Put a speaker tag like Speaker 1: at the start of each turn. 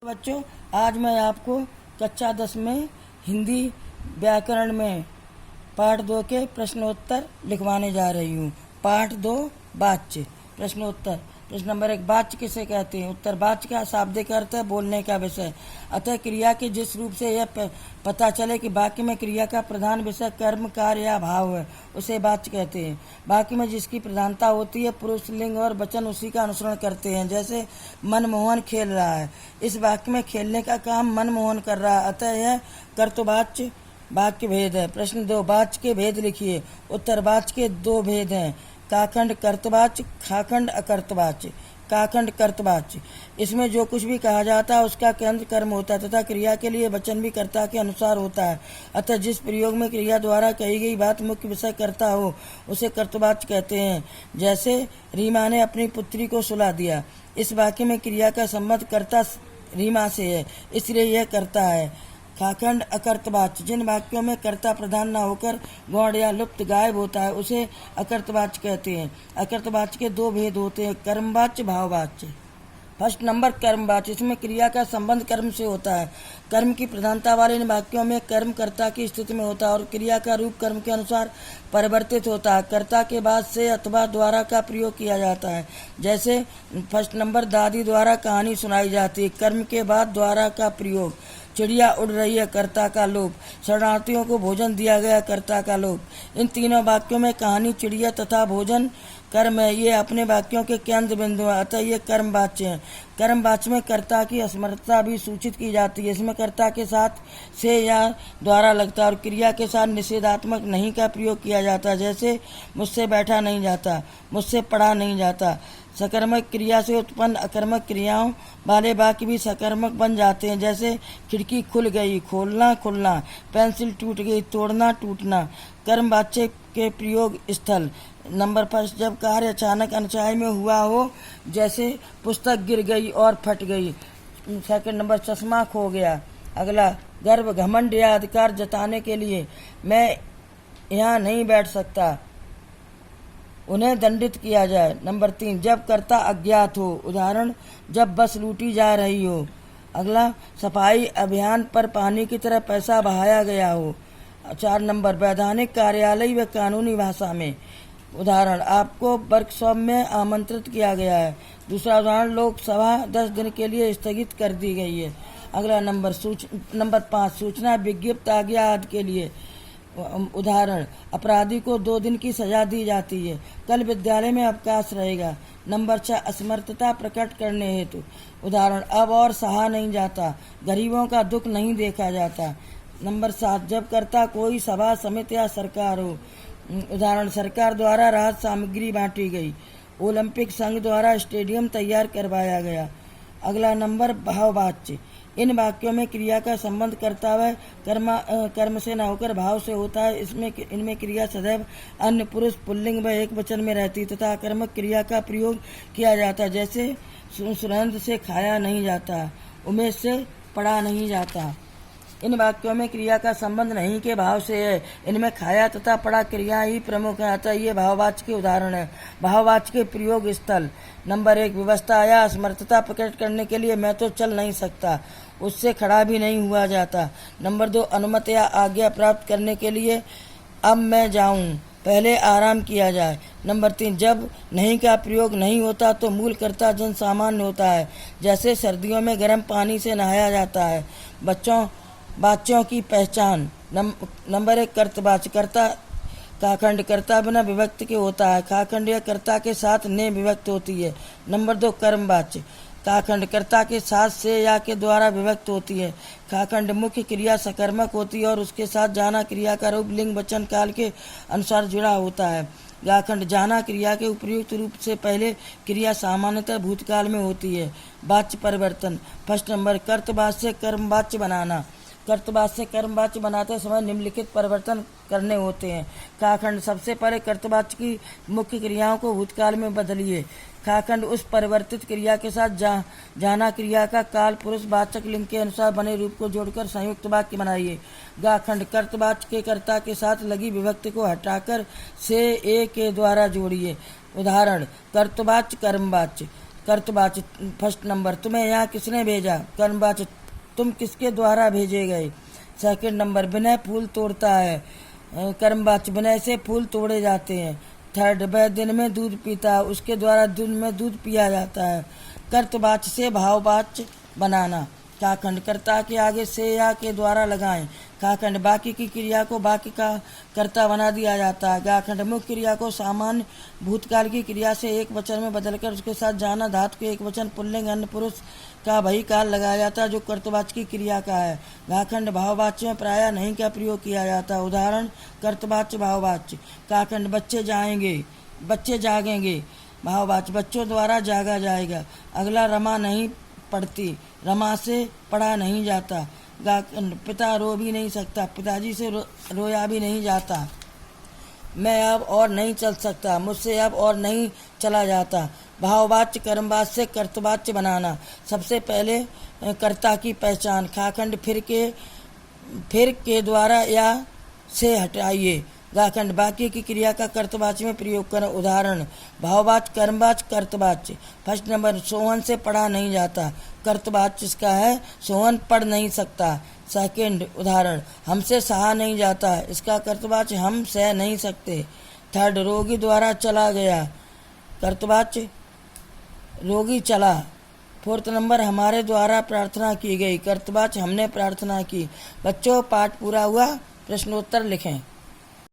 Speaker 1: बच्चों, आज मैं आपको कक्षा 10 में हिंदी व्याकरण में पाठ 2 के प्रश्नोत्तर लिखवाने जा रही हूँ। पाठ 2 वाच्य प्रश्नोत्तर। प्रश्न नंबर 1, वाच्य किसे कहते हैं? उत्तर, वाच्य का शाब्दिक अर्थ है बोलने का विषय। अतः क्रिया के जिस रूप से यह पता चले कि वाक्य में क्रिया का प्रधान विषय कर्म, कार्य या भाव है, उसे वाच्य कहते हैं। वाक्य में जिसकी प्रधानता होती है, पुरुष लिंग और वचन उसी का अनुसरण करते हैं। जैसे मनमोहन खेल रहा है, इस वाक्य में खेलने का काम मनमोहन कर रहा है, अतः यह कर्तृवाच्य वाक्य भेद है। प्रश्न 2, वाच्य के भेद लिखिए। उत्तर, वाच्य के 2 भेद हैं, काखंड कर्तवाच्य, खाखंड अकर्तवाच्य। काखंड कर्तवाच्य, इसमें जो कुछ भी कहा जाता है उसका केंद्र कर्म होता है तथा क्रिया के लिए वचन भी कर्ता के अनुसार होता है। अतः जिस प्रयोग में क्रिया द्वारा कही गई बात मुख्य विषय कर्ता हो, उसे कर्तवाच्य कहते हैं। जैसे रीमा ने अपनी पुत्री को सुला दिया, इस वाक्य में क्रिया का संबंध कर्ता रीमा से है, इसलिए यह कर्ता है। खाखंड अकर्तवाच्य, जिन वाक्यों में कर्ता प्रधान न होकर गौण या लुप्त गायब होता है, उसे अकर्तवाच्य कहते हैं। अकर्तवाच्य के 2 भेद होते हैं, कर्मवाच्य, भाववाच्य। फर्स्ट नंबर कर्मवाच्य, इसमें क्रिया का संबंध कर्म से होता है। कर्म की प्रधानता वाले इन वाक्यों में कर्म कर्ता की स्थिति में होता है और क्रिया का रूप कर्म के अनुसार परिवर्तित होता है। कर्ता के बाद से अथवा द्वारा का प्रयोग किया जाता है। जैसे फर्स्ट नंबर, दादी द्वारा कहानी सुनाई जाती है, कर्म के बाद द्वारा का प्रयोग। चिड़िया उड़ रही है, कर्ता का लोप। शरणार्थियों को भोजन दिया गया, कर्ता का लोप। इन तीनों वाक्यों में कहानी, चिड़िया तथा भोजन कर्म है। ये अपने वाक्यों के केंद्र बिंदु है, अतः ये कर्मवाच्य है। कर्मवाच्य में कर्ता की असमर्थता भी सूचित की जाती है। इसमें कर्ता के साथ से या द्वारा लगता है और क्रिया के साथ निषेधात्मक नहीं का प्रयोग किया जाता है। जैसे मुझसे बैठा नहीं जाता, मुझसे पढ़ा नहीं जाता। सकर्मक क्रिया से उत्पन्न अकर्मक क्रियाओं वाले वाक्य भी सकर्मक बन जाते हैं। जैसे खिड़की खुल गई, खोलना खुलना। पेंसिल टूट गई, तोड़ना टूटना। कर्मवाच्य के प्रयोग स्थल। नंबर 5, जब कार्य अचानक अनचाही में हुआ हो, जैसे पुस्तक गिर गई और फट गई। सेकंड नंबर, चश्मा खो गया। अगला, गर्व, घमंड या अधिकार जताने के लिए मैं यहाँ नहीं बैठ सकता, उन्हें दंडित किया जाए। नंबर 3, जब कर्ता अज्ञात हो, उदाहरण जब बस लूटी जा रही हो। अगला, सफाई अभियान पर पानी की तरह पैसा बहाया गया हो। 4 नंबर, वैधानिक कार्यालय व कानूनी भाषा में। उदाहरण, आपको वर्कशॉप में आमंत्रित किया गया है। दूसरा उदाहरण, लोकसभा 10 दिन के लिए स्थगित कर दी गई है। अगला नंबर 5, सूचना, विज्ञप्ति, आज्ञा आदि के लिए। उदाहरण, अपराधी को 2 दिन की सजा दी जाती है, कल विद्यालय में अवकाश रहेगा। नंबर 6, असमर्थता प्रकट करने हेतु। उदाहरण, अब और सहा नहीं जाता, गरीबों का दुख नहीं देखा जाता। नंबर 7, जब कर्ता कोई सभा, समिति या सरकार हो। उदाहरण, सरकार द्वारा राहत सामग्री बांटी गई। ओलंपिक संघ द्वारा स्टेडियम तैयार करवाया गया। अगला नंबर, भाववाच्य, इन वाक्यों में क्रिया का संबंध कर्ता व कर्म से न होकर भाव से होता है। इनमें क्रिया सदैव अन्य पुरुष पुल्लिंग व एक वचन में रहती तथा आकर्मक क्रिया का प्रयोग किया जाता है। जैसे सुरेंद्र से खाया नहीं जाता, उमेश से पढ़ा नहीं जाता। इन वाक्यों में क्रिया का संबंध नहीं के भाव से है। इनमें खाया तथा पढ़ा क्रिया ही प्रमुख है, अतः ये भाववाच्य के उदाहरण है। भाववाच्य के प्रयोग स्थल। नंबर 1, व्यवस्था या असमर्थता प्रकट करने के लिए मैं तो चल नहीं सकता, उससे खड़ा भी नहीं हुआ जाता। नंबर 2, अनुमति या आज्ञा प्राप्त करने के लिए अब मैं जाऊं, पहले आराम किया जाए। नंबर 3, जब नहीं का प्रयोग नहीं होता तो मूल कर्ता जन सामान्य होता है। जैसे सर्दियों में गर्म पानी से नहाया जाता है। वाच्यों की पहचान। नंबर 1, कर्तवाच्य, कर्ता काखंड, कर्ता बिना विभक्त के होता है। खाखंड या कर्ता के साथ ने विभक्त होती है। नंबर 2, कर्मवाच्य, काखंड, कर्ता के साथ से या के द्वारा विभक्त होती है। खाखंड, मुख्य क्रिया सकर्मक होती है और उसके साथ जाना क्रिया का रूप लिंग वचन काल के अनुसार जुड़ा होता है। गाखंड, जाना क्रिया के उपयुक्त रूप से पहले क्रिया सामान्यतः भूतकाल में होती है। वाच्य परिवर्तन। फर्स्ट नंबर, कर्तवाच्य से कर्मवाच्य बनाना। कर्तवाच्य से कर्मवाच्य बनाते समय निम्नलिखित परिवर्तन करने होते हैं। खाखंड, सबसे पहले कर्तवाच्य की मुख्य क्रियाओं को भूतकाल में बदलिए। खाखंड, उस परिवर्तित क्रिया के साथ जाना क्रिया का काल पुरुष वाचक लिंग के अनुसार बने रूप को जोड़कर संयुक्त वाक्य बनाइए। गाखंड, कर्तवाच्य के कर्ता के साथ लगी विभक्ति को हटाकर से ए के द्वारा जोड़िए। उदाहरण, कर्तवाच्य कर्मवाच्य। कर्तवाची फर्स्ट नंबर, तुम्हें यहाँ किसने भेजा? कर्मवाची, तुम किसके द्वारा भेजे गए? सेकंड नंबर, विनय फूल तोड़ता है। कर्मवाची, विनय से फूल तोड़े जाते हैं। थर्ड, वह दिन में दूध पीता है, उसके द्वारा दिन में दूध पिया जाता है। कर्तवाची से भाववाची बनाना। काखंड, कर्ता के आगे से या के द्वारा लगाएं। काखंड, बाकी की क्रिया को बाकी का कर्ता बना दिया जाता है। गाखंड, मुख्य क्रिया को सामान्य भूतकाल की क्रिया से एक वचन में बदलकर उसके साथ जाना धातु के एक वचन पुल्लिंग अन्य पुरुष का वही काल लगाया जाता है जो कर्तवाची की क्रिया का है। गाखंड, भाववाच्य में प्रायः नहीं का प्रयोग किया जाता है। उदाहरण, कर्तवाच्य, भाववाच्य। काखंड, बच्चे जाएंगे, बच्चे जागेंगे। भाववाच्य, बच्चों द्वारा जागा जाएगा। अगला, रमा नहीं पढ़ती, रमा से पढ़ा नहीं जाता। गाखंड, पिता रो भी नहीं सकता, पिताजी से रोया भी नहीं जाता। मैं अब और नहीं चल सकता, मुझसे अब और नहीं चला जाता। भाववाच्य, कर्मवाच्य से कर्तवाच्य बनाना। सबसे पहले कर्ता की पहचान। खाखंड, फिर के द्वारा या से हटाइए। गाखंड, बाकी की क्रिया का कर्तवाच्य में प्रयोग करें। उदाहरण, भाववाच्य, कर्मवाच्य, कर्तवाच्य। फर्स्ट नंबर, सोहन से पढ़ा नहीं जाता। कर्तवाच्य इसका है सोहन पढ़ नहीं सकता। सेकंड उदाहरण, हमसे सहा नहीं जाता, इसका कर्तवाच्य हम सह नहीं सकते। थर्ड, रोगी द्वारा चला गया। कर्तवाच्य रोगी चला। फोर्थ नंबर, हमारे द्वारा प्रार्थना की गई। कर्तवाच्य हमने प्रार्थना की। बच्चों, पाठ पूरा हुआ। प्रश्नोत्तर लिखें।